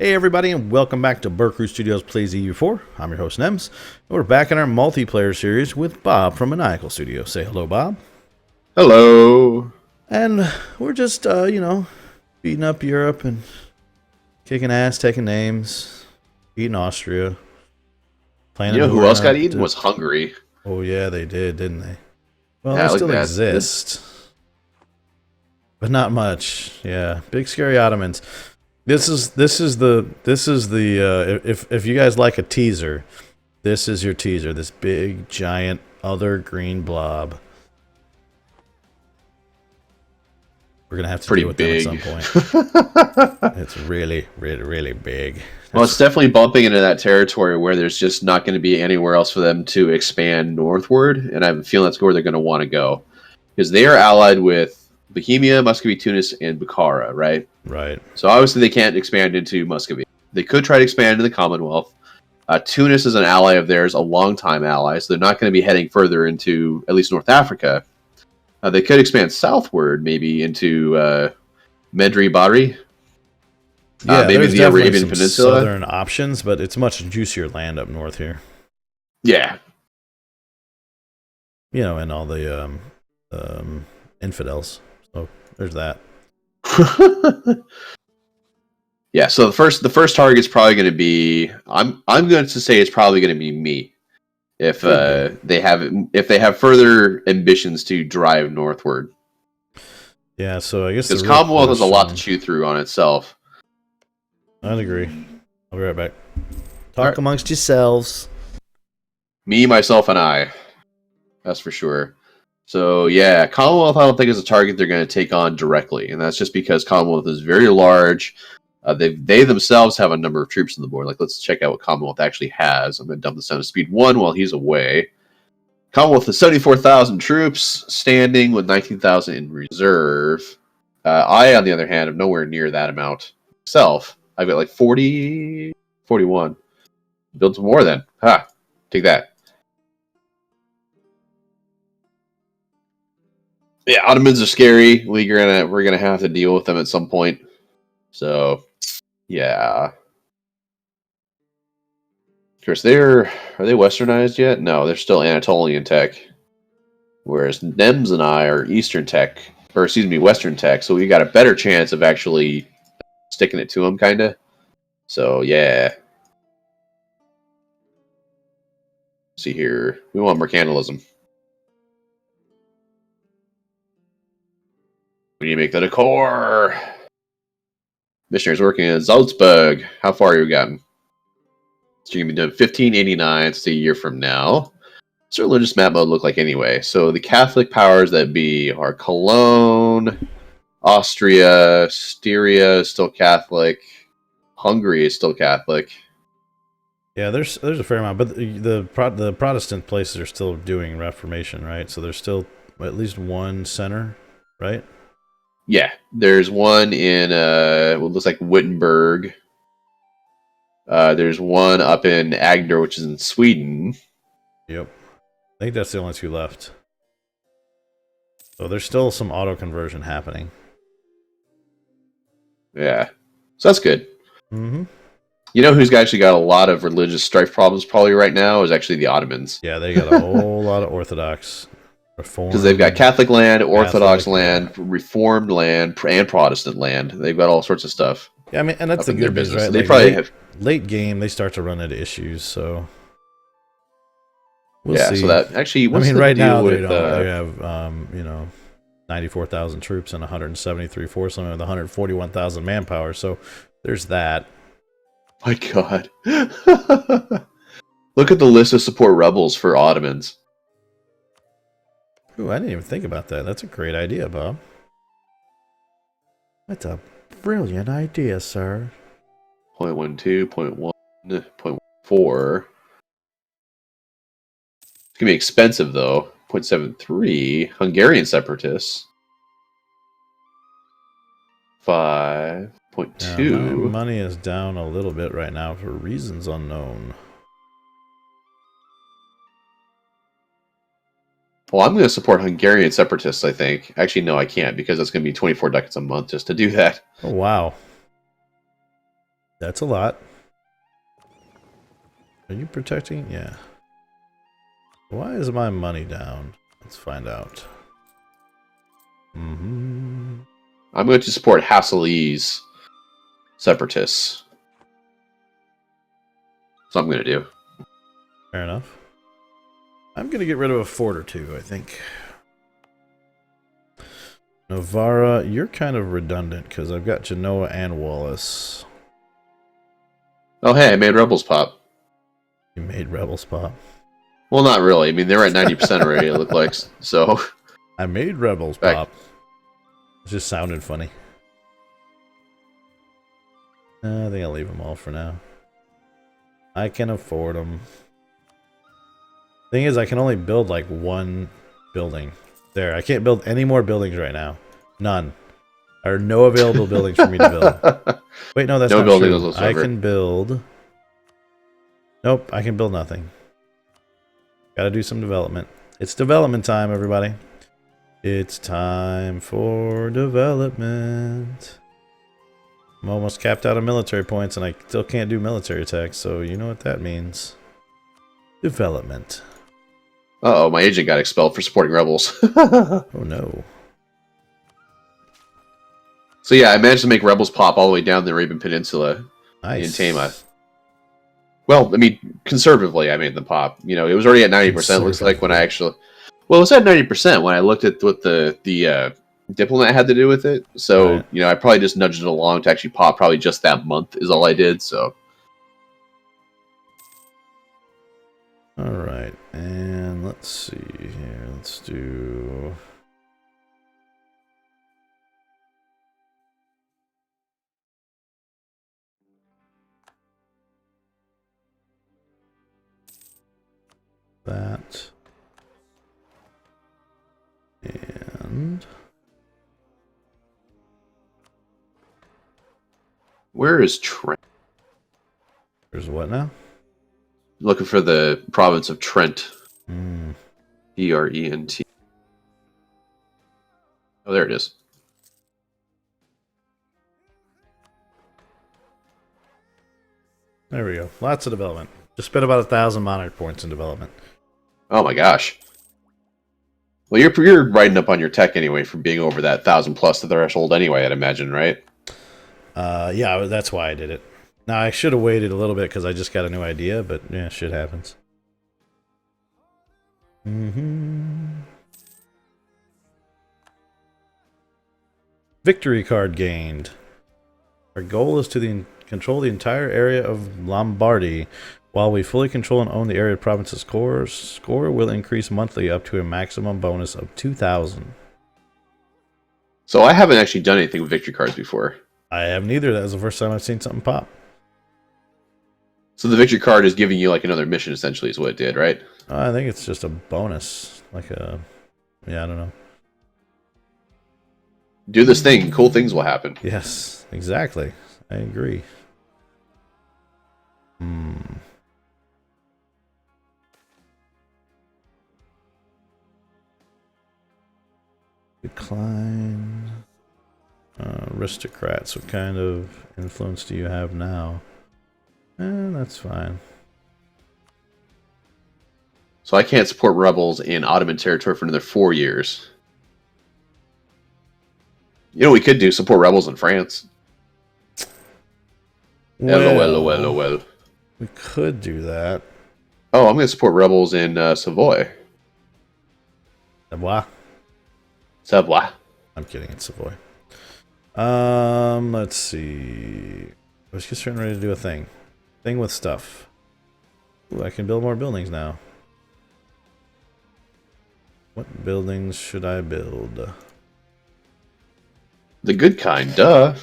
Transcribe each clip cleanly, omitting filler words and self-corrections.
Hey everybody, and welcome back to BerCrew Studios Plays EU4. I'm your host Nems, and we're back in our multiplayer series with Bob from Maniacal Studios. Say hello, Bob. Hello. And we're just, beating up Europe and kicking ass, taking names, beating Austria, playing. You know who else got eaten was Hungary. Oh yeah, they did, didn't they? Well, Yeah, they still exist, but not much. Yeah, big scary Ottomans. This is the if you guys like a teaser, this is your teaser. This big giant other green blob. We're gonna have to deal with them at some point. It's really big. Well, it's definitely bumping into that territory where there's just not going to be anywhere else for them to expand northward, and I have a feeling that's where they're going to want to go because they are allied with Bohemia, Muscovy, Tunis, and Bukhara, right? Right. So obviously they can't expand into Muscovy. They could try to expand into the Commonwealth. Tunis is an ally of theirs, a longtime ally, so they're not going to be heading further into at least North Africa. They could expand southward, maybe into Medri Bari. Yeah, maybe the Arabian Peninsula. Southern options, but it's much juicier land up north here. Yeah. You know, and all the infidels. So there's that. Yeah, so the first target is probably going to be I'm going to say it's probably going to be me if they have further ambitions to drive northward. Yeah, so I guess because Commonwealth has a lot to chew through on itself. I'd agree. I'll be right back. Talk amongst yourselves. Me, myself, and I. That's for sure. So yeah, Commonwealth I don't think is a target they're going to take on directly, and that's just because Commonwealth is very large. They themselves have a number of troops on the board. Like, let's check out what Commonwealth actually has. I'm going to dump this down to speed 1 while he's away. Commonwealth has 74,000 troops standing with 19,000 in reserve. I, on the other hand, am nowhere near that amount myself. I've got like 40, 41. Build some more then. Ha! Take that. Yeah, Ottomans are scary. We're gonna have to deal with them at some point. So, yeah. Of course, are they westernized yet? No, they're still Anatolian tech. Whereas Nems and I are Eastern tech, or excuse me, Western tech. So we got a better chance of actually sticking it to them, kind of. So yeah. See here, we want mercantilism. We need to make that a core. Missionaries working in Salzburg. How far are you gotten? So you're going to be doing 1589. It's a year from now. What's religious map mode look like anyway? So the Catholic powers that be are Cologne, Austria, Styria is still Catholic, Hungary is still Catholic. Yeah, there's a fair amount, but the Protestant places are still doing Reformation, right? So there's still at least one center, right? Yeah, there's one in what looks like Wittenberg. There's one up in Agder, which is in Sweden. Yep. I think that's the only two left. So there's still some auto conversion happening. Yeah. So that's good. Mm-hmm. You know who's actually got a lot of religious strife problems probably right now is actually the Ottomans. Yeah, they got a whole lot of Orthodox reform. Because they've got Catholic land, Orthodox land, Reformed land, and Protestant land. They've got all sorts of stuff. Yeah, I mean, and that's the good business, right? They like probably have late game. They start to run into issues, so we'll see. So that actually, what's I mean, the right deal now with, they have 94,000 troops and 173 force limit with 141,000 manpower. So there's that. My God, look at the list of support rebels for Ottomans. Ooh, I didn't even think about that. That's a great idea, Bob. That's a brilliant idea, sir. 0.12, 0.1, 0.14. It's gonna be expensive though. 0.73. Hungarian separatists. 5.2. Yeah, my money is down a little bit right now for reasons unknown. Well, I'm going to support Hungarian separatists, I think. Actually, no, I can't, because that's going to be 24 ducats a month just to do that. Oh, wow. That's a lot. Are you protecting? Yeah. Why is my money down? Let's find out. I'm going to support Hasselese separatists. That's what I'm going to do. Fair enough. I'm going to get rid of a fort or two, I think. Navarra, you're kind of redundant because I've got Genoa and Wallace. Oh, hey, I made rebels pop. You made rebels pop. Well, not really. I mean, they're at 90% already, it looked like. So I made rebels pop. It just sounded funny. I think I'll leave them all for now. I can afford them. Thing is, I can only build like one building. There, I can't build any more buildings right now. None. There are no available buildings for me to build. Wait, no, that's no not true. whatsoever. I can build... Nope, I can build nothing. Gotta do some development. It's development time, everybody. It's time for development. I'm almost capped out of military points, and I still can't do military attacks, so you know what that means. Development. Uh-oh, my agent got expelled for supporting rebels. Oh no. So yeah, I managed to make rebels pop all the way down the Arabian Peninsula in Tama. Well, I mean, conservatively, I made them pop. You know, it was already at 90%. Looks like when I actually, well, it was at 90% when I looked at what the diplomat had to do with it. So right. You know, I probably just nudged it along to actually pop. Probably just that month is all I did. So. All right, and let's see here. Let's do. That. And Where is Trent? there's what now? Looking for the province of Trent. Hmm. Trent. Oh, there it is. There we go. Lots of development. Just spent about 1,000 monarch points in development. Oh my gosh. Well, you're riding up on your tech anyway from being over that 1,000 plus the threshold anyway, I'd imagine, right? Yeah, that's why I did it. Now, I should have waited a little bit because I just got a new idea, but yeah, shit happens. Victory card gained. Our goal is to control the entire area of Lombardy. While we fully control and own the area of province's core, score will increase monthly up to a maximum bonus of 2,000. So I haven't actually done anything with victory cards before. I haven't either. That was the first time I've seen something pop. So the victory card is giving you like another mission, essentially, is what it did, right? I think it's just a bonus. Like a... Yeah, I don't know. Do this thing. Cool things will happen. Yes, exactly. I agree. Decline. Aristocrats. What kind of influence do you have now? That's fine. So I can't support rebels in Ottoman territory for another 4 years. You know what we could do? Support rebels in France. Well. We could do that. Oh, I'm going to support rebels in Savoy. Savoy. I'm kidding, it's Savoy. Let's see. I was just getting ready to do a thing. Thing with stuff. Ooh, I can build more buildings now. What buildings should I build? The good kind, duh.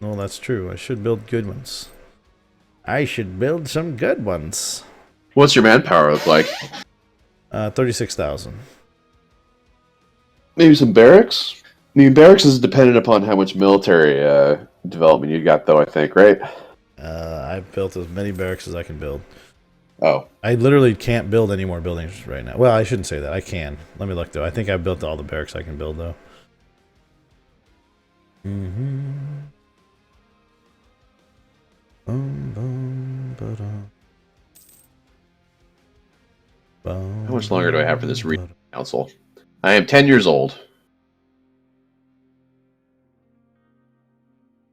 No, that's true. I should build good ones. I should build some good ones. What's your manpower look like? 36,000. Maybe some barracks? I mean, barracks is dependent upon how much military development you got, though, I think, right? I've built as many barracks as I can build. Oh. I literally can't build any more buildings right now. Well, I shouldn't say that. I can. Let me look, though. I think I've built all the barracks I can build, though. How much longer do I have for this council? I am 10 years old.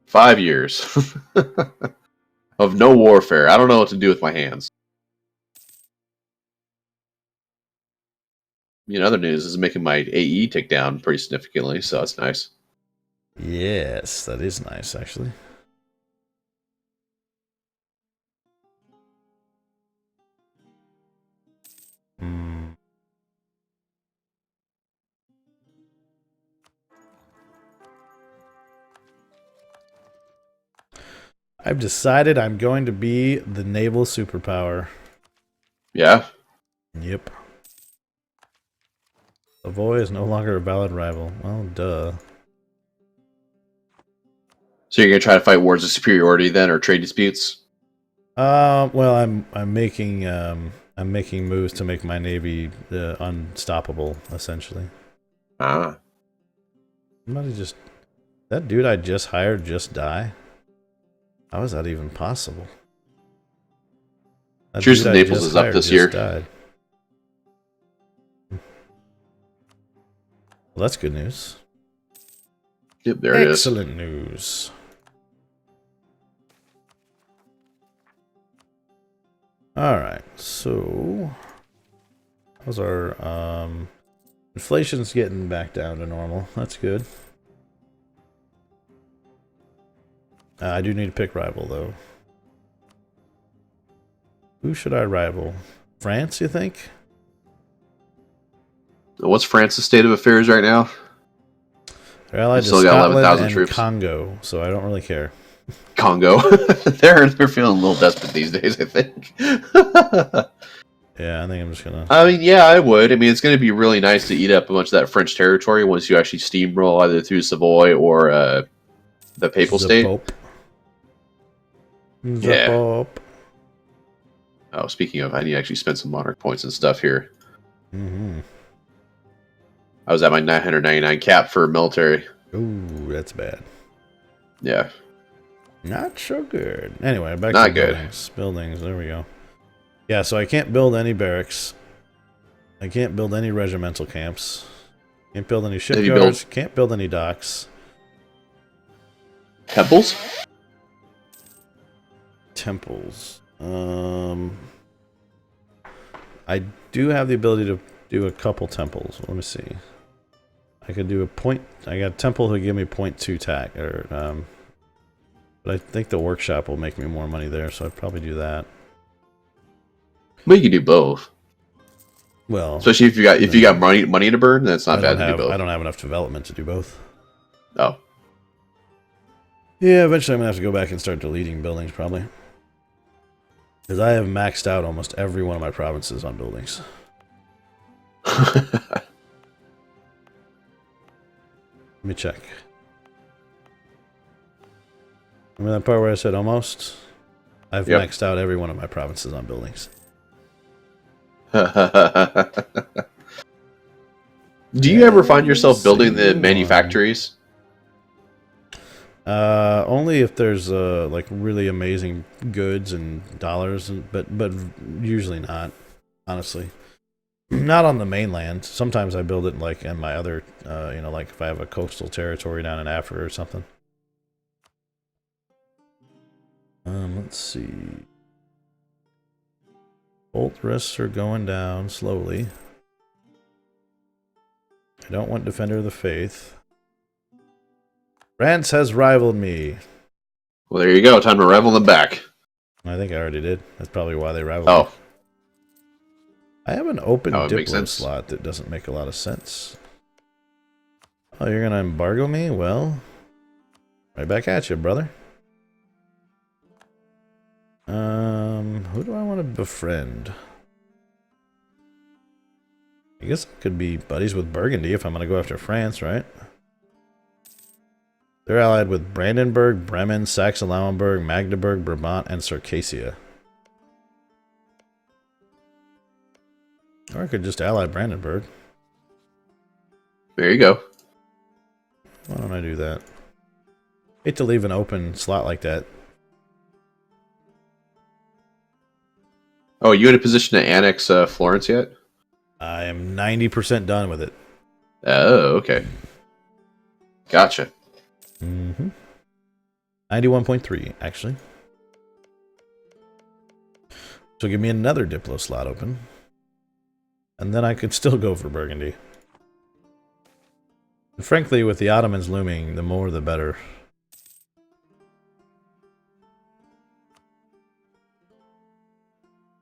5 years of no warfare. I don't know what to do with my hands. In other news, this is making my AE tick down pretty significantly, so that's nice. Yes, that is nice, actually. I've decided I'm going to be the naval superpower. Yeah? Yep. Savoy is no longer a valid rival. Well, duh. So you're gonna try to fight wars of superiority then, or trade disputes? Well, I'm making moves to make my navy unstoppable, essentially. Ah. Somebody just that dude I just hired just die. How is that even possible? That Cheers to dude I Naples just is up hired this just year. died. Well, that's good news. Yep, there it is. Excellent news. Alright, so how's our inflation's getting back down to normal. That's good. I do need to pick rival though. Who should I rival? France, you think? What's France's state of affairs right now? They're allied to Still got Scotland 11,000 and troops. Congo, so I don't really care. Congo. they're feeling a little desperate these days, I think. Yeah, I think I'm just gonna... I mean, yeah, I would. I mean, it's going to be really nice to eat up a bunch of that French territory once you actually steamroll either through Savoy or the Papal State. Pope. Yeah. Pope. Oh, speaking of, I need to actually spend some monarch points and stuff here. Mm-hmm. I was at my 999 cap for military. Ooh, that's bad. Yeah. Not so good. Anyway, back Not to good. buildings. Buildings, there we go. Yeah, so I can't build any barracks. I can't build any regimental camps. Can't build any shipyards. Can't build any docks. Temples? Temples. I do have the ability to do a couple temples. Let me see. I could do a point. I got a temple who give me 0.2 tack, but I think the workshop will make me more money there, so I'd probably do that. Well, you can do both. Well, especially if you got money to burn, that's not bad to do both. I don't have enough development to do both. Oh. Yeah, eventually I'm gonna have to go back and start deleting buildings, probably. Because I have maxed out almost every one of my provinces on buildings. Let me check. Remember that part where I said almost? I've maxed out every one of my provinces on buildings. Do you ever find yourself building the manufactories? Only if there's like really amazing goods and dollars, but usually not. Honestly, not on the mainland. Sometimes I build it like in my other, like if I have a coastal territory down in Africa or something. Let's see. Bolt risks are going down slowly. I don't want Defender of the Faith. France has rivaled me. Well, there you go. Time to rival them back. I think I already did. That's probably why they rivaled me. I have an open Diplo slot that doesn't make a lot of sense. Oh, you're gonna embargo me? Well, right back at you, brother. Who do I want to befriend? I guess I could be buddies with Burgundy if I'm gonna go after France, right? They're allied with Brandenburg, Bremen, Saxe-Lauenburg, Magdeburg, Brabant, and Circassia. Or I could just ally Brandenburg. There you go. Why don't I do that? Hate to leave an open slot like that. Oh, are you in a position to annex Florence yet? I am 90% done with it. Oh, okay. Gotcha. 91.3, actually. So give me another Diplo slot open. And then I could still go for Burgundy. And frankly, with the Ottomans looming, the more the better.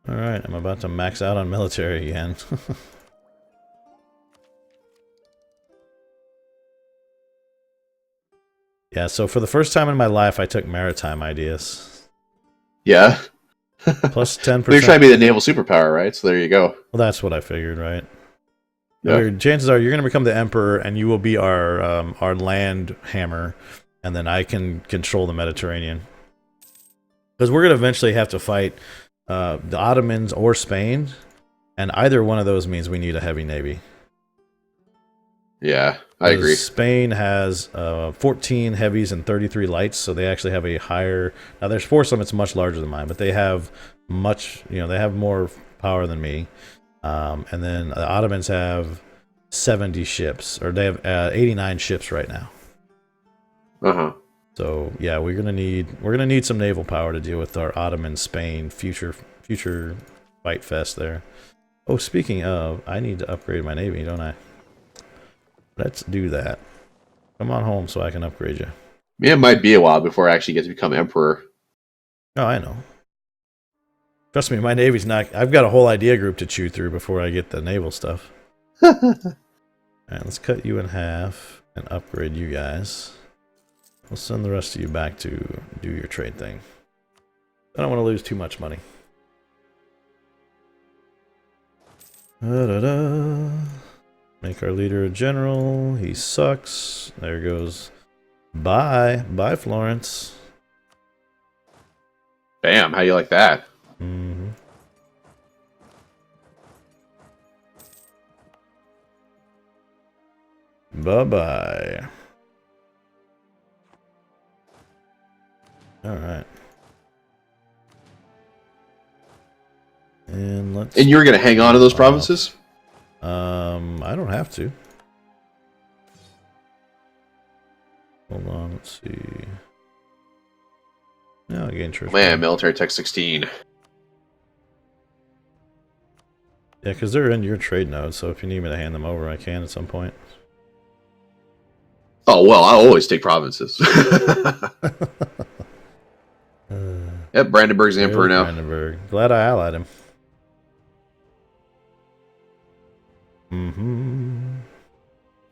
Alright, I'm about to max out on military again. Yeah, so for the first time in my life, I took maritime ideas. Yeah. Plus 10%. You're trying to be the naval superpower, right? So there you go. Well, that's what I figured, right? Yeah. Chances are you're going to become the emperor, and you will be our land hammer, and then I can control the Mediterranean. Because we're going to eventually have to fight the Ottomans or Spain, and either one of those means we need a heavy navy. Yeah, I agree. Spain has 14 heavies and 33 lights, so they actually have a higher. Now their force limit's much larger than mine, but they have they have more power than me. And then the Ottomans have 70 ships, or they have 89 ships right now. So yeah, we're gonna need some naval power to deal with our Ottoman Spain future fight fest there. Oh, speaking of, I need to upgrade my navy, don't I? Let's do that. Come on home so I can upgrade you. Yeah, it might be a while before I actually get to become emperor. Oh, I know. Trust me, my navy's not. I've got a whole idea group to chew through before I get the naval stuff. Alright, let's cut you in half and upgrade you guys. We'll send the rest of you back to do your trade thing. I don't want to lose too much money. Da-da-da. Make our leader a general. He sucks. There goes. Bye. Bye, Florence. Bam, how you like that? Mm-hmm. Bye-bye. Alright. And let's... And you're going to hang on to those provinces? I don't have to. Hold on, let's see. No, I gain church. Man, military tech 16. Yeah, because they're in your trade node, so if you need me to hand them over, I can at some point. Oh, well, I always take provinces. Yep, Brandenburg's the emperor now. Brandenburg. Glad I allied him.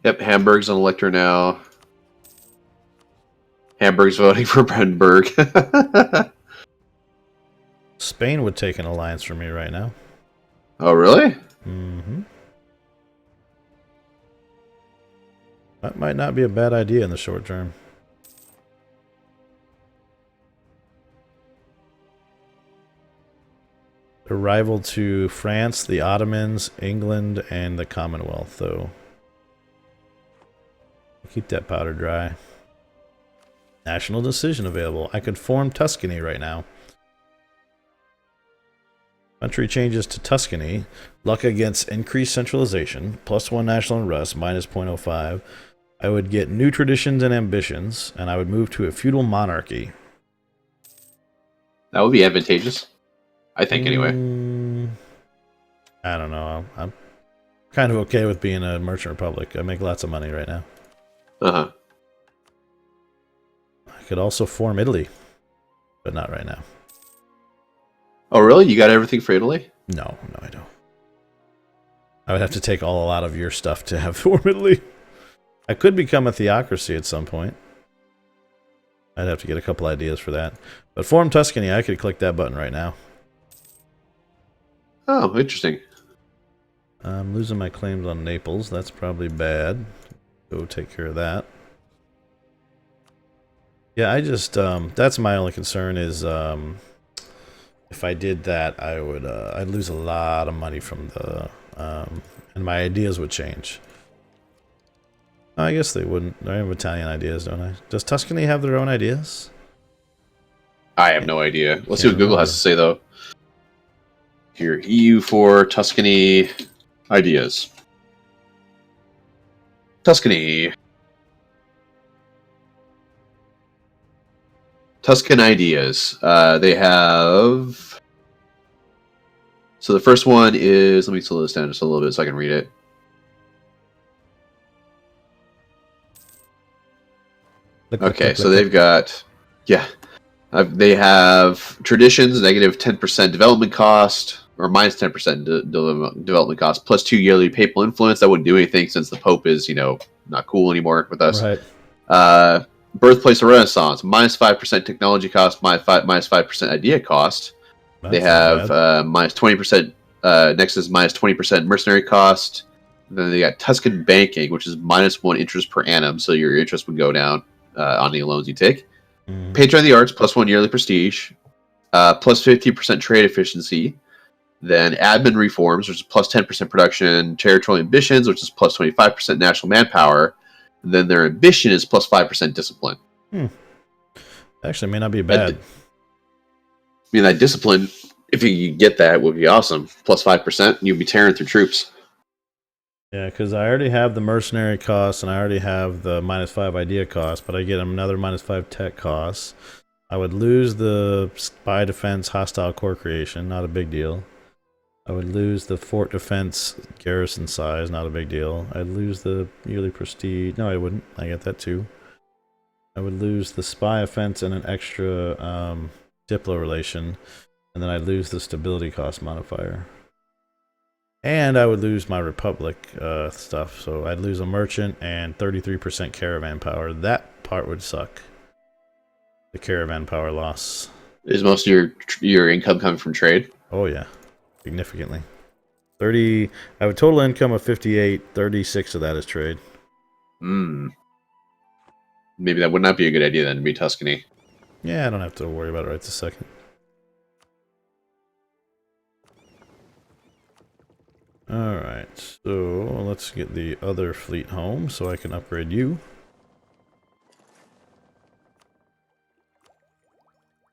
Yep, Hamburg's an elector now. Hamburg's voting for Brandenburg. Spain would take an alliance from me right now. Oh, really? That might not be a bad idea in the short term. A rival to France, the Ottomans, England, and the Commonwealth, though. Keep that powder dry. National decision available. I could form Tuscany right now. Country changes to Tuscany. Luck against increased centralization. +1 national unrest, -0.05. I would get new traditions and ambitions, and I would move to a feudal monarchy. That would be advantageous. I think, anyway. I don't know. I'm kind of okay with being a merchant republic. I make lots of money right now. Uh-huh. I could also form Italy, but not right now. Oh, really? You got everything for Italy? No, I don't. I would have to take a lot of your stuff to have form Italy. I could become a theocracy at some point. I'd have to get a couple ideas for that. But form Tuscany, I could click that button right now. Oh, interesting. I'm losing my claims on Naples. That's probably bad. Go take care of that. Yeah, I just that's my only concern is if I did that, I would I'd lose a lot of money from the and my ideas would change. I guess they wouldn't. I have Italian ideas, don't I? Does Tuscany have their own ideas? I have no idea. Let's see what Google has to say, though. Your EU4 Tuscany ideas. Tuscany. Tuscan ideas. They have. So the first one is. Let me slow this down just a little bit so I can read it. Okay, so they've got. Yeah. They have traditions, negative 10% development cost, or minus 10% development cost, plus 2 yearly papal influence. That wouldn't do anything since the Pope is, not cool anymore with us. Right. Birthplace of Renaissance, minus 5% technology cost, minus 5% idea cost. They have minus 20%. Next is minus 20% mercenary cost. Then they got Tuscan banking, which is minus 1 interest per annum, so your interest would go down on the loans you take. Patron of the Arts, plus 1 yearly prestige, plus 50% trade efficiency. Then admin reforms, which is plus 10% production, territorial ambitions, which is plus 25% national manpower. And then their ambition is plus 5% discipline. Actually, may not be bad. That discipline, if you get that, would be awesome. Plus 5%, you'd be tearing through troops. Yeah, because I already have the mercenary costs and I already have the minus 5 idea cost, but I get another minus 5 tech costs. I would lose the spy defense hostile core creation, not a big deal. I would lose the fort defense garrison size, not a big deal. I'd lose the yearly prestige. No, I wouldn't. I get that too. I would lose the spy offense and an extra Diplo relation, and then I'd lose the stability cost modifier. And I would lose my Republic stuff, so I'd lose a merchant and 33% caravan power. That part would suck. The caravan power loss. Is most of your income coming from trade? Oh yeah, significantly. I have a total income of 58. 36 of that is trade. Maybe that would not be a good idea then to be Tuscany. Yeah, I don't have to worry about it right this second. Alright, so let's get the other fleet home so I can upgrade you.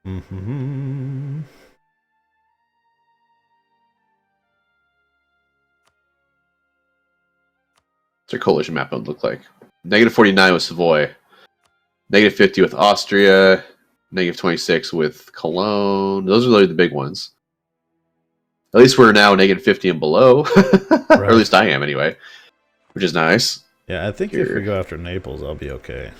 What's their coalition map would look like? Negative 49 with Savoy. Negative 50 with Austria. Negative 26 with Cologne. Those are really the big ones. At least we're now negative 50 and below. Right. Or at least I am anyway. Which is nice. Yeah, I think if we go after Naples, I'll be okay.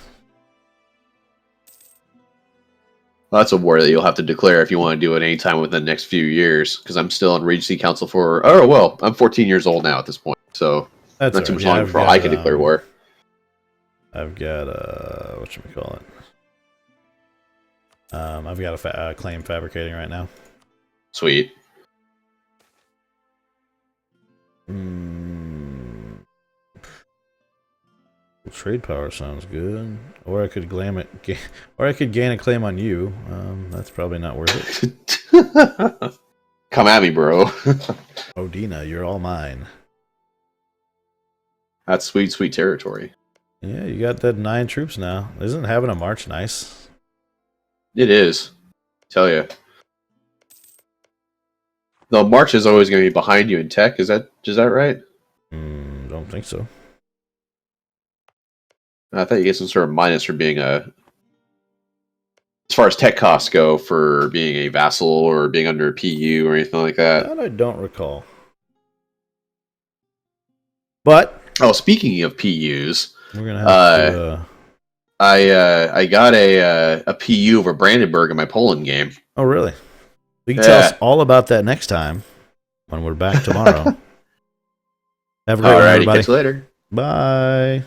Well, that's a war that you'll have to declare if you want to do it anytime within the next few years. Because I'm still on Regency Council for... Oh, well, I'm 14 years old now at this point. So that's not too much longer before I can declare war. I've got... whatchamacallit? I've got a claim fabricating right now. Sweet. Trade power sounds good. Or I could gain a claim on you. That's probably not worth it. Come at me, bro. Odina, you're all mine. That's sweet, sweet territory. Yeah, you got that 9 troops now. Isn't having a march nice? It is. Tell you. The march is always going to be behind you in tech. Is that right? Don't think so. I thought you get some sort of minus for being as far as tech costs go, for being a vassal or being under a PU or anything like that. That I don't recall. But speaking of PUs, we're gonna have to. I got a PU over Brandenburg in my Poland game. Oh, really? We can tell us all about that next time when we're back tomorrow. Have a great one, everybody. Catch you later. Bye.